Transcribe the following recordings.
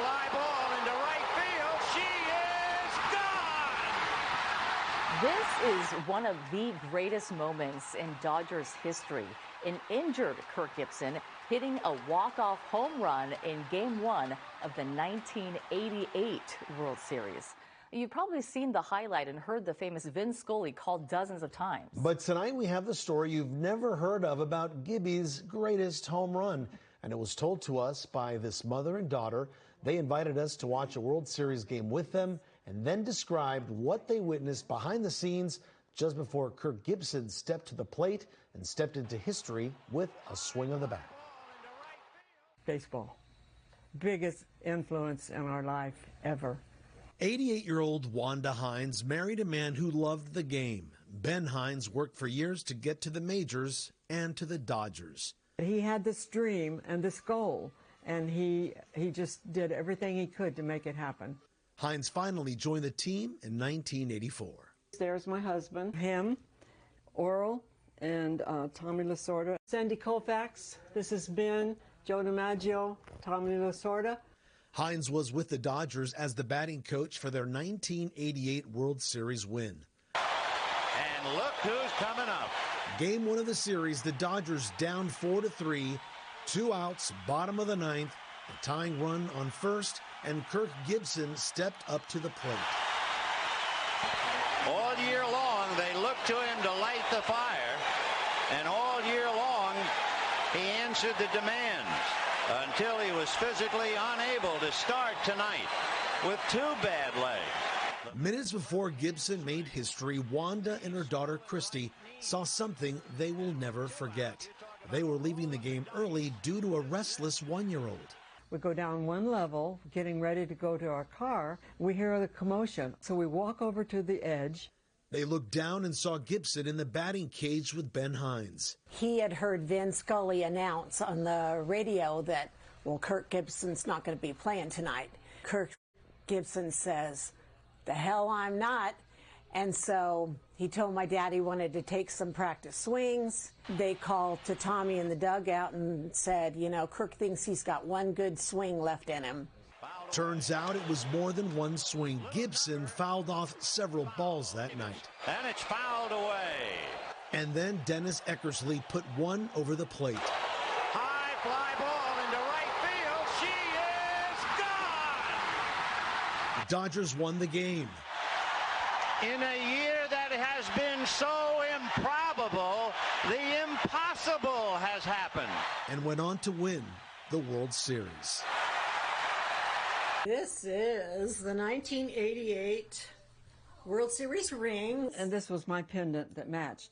fly ball into right field. She is gone! This is one of the greatest moments in Dodgers history. An injured Kirk Gibson hitting a walk-off home run in Game 1 of the 1988 World Series. You've probably seen the highlight and heard the famous Vin Scully called dozens of times. But tonight we have the story you've never heard of about Gibby's greatest home run. And it was told to us by this mother and daughter. They invited us to watch a World Series game with them and then described what they witnessed behind the scenes just before Kirk Gibson stepped to the plate and stepped into history with a swing of the bat. Baseball. Biggest influence in our life ever. 88-year-old Wanda Hines married a man who loved the game. Ben Hines worked for years to get to the majors and to the Dodgers. He had this dream and this goal, and he just did everything he could to make it happen. Hines finally joined the team in 1984. There's my husband, him, Oral, and Tommy Lasorda. Sandy Koufax, this has been Joe DiMaggio, Tommy Lasorda. Hines was with the Dodgers as the batting coach for their 1988 World Series win. And look who's coming up. Game 1 of the series, the Dodgers down 4-3, 2 outs, bottom of the 9th, a tying run on first, and Kirk Gibson stepped up to the plate. All year long, they looked to him to light the fire, and all year long, he answered the demands until he was physically unable to start tonight with 2 bad legs. Minutes before Gibson made history, Wanda and her daughter Christy saw something they will never forget. They were leaving the game early due to a restless 1-year-old. We go down one level, getting ready to go to our car. We hear the commotion, so we walk over to the edge. They looked down and saw Gibson in the batting cage with Ben Hines. He had heard Vin Scully announce on the radio that, well, Kirk Gibson's not going to be playing tonight. Kirk Gibson says, "The hell I'm not." And so he told my dad he wanted to take some practice swings. They called to Tommy in the dugout and said, you know, Kirk thinks he's got one good swing left in him. Turns out it was more than one swing. Gibson fouled off several balls that night. And it's fouled away. And then Dennis Eckersley put one over the plate. High fly ball into right field. She is gone! The Dodgers won the game. In a year that has been so improbable, the impossible has happened. And went on to win the World Series. This is the 1988 World Series ring. And this was my pendant that matched.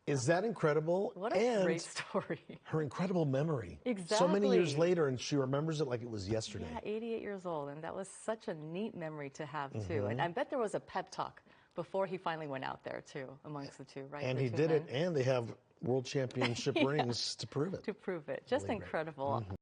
Is that incredible? What a great story. Her incredible memory. Exactly. So many years later, and she remembers it like it was yesterday. Yeah, 88 years old, and that was such a neat memory to have, too. And I bet there was a pep talk before he finally went out there, too, amongst the two, right? And the he two did men. it, and they have World Championship rings to prove it. To prove it. Just incredible.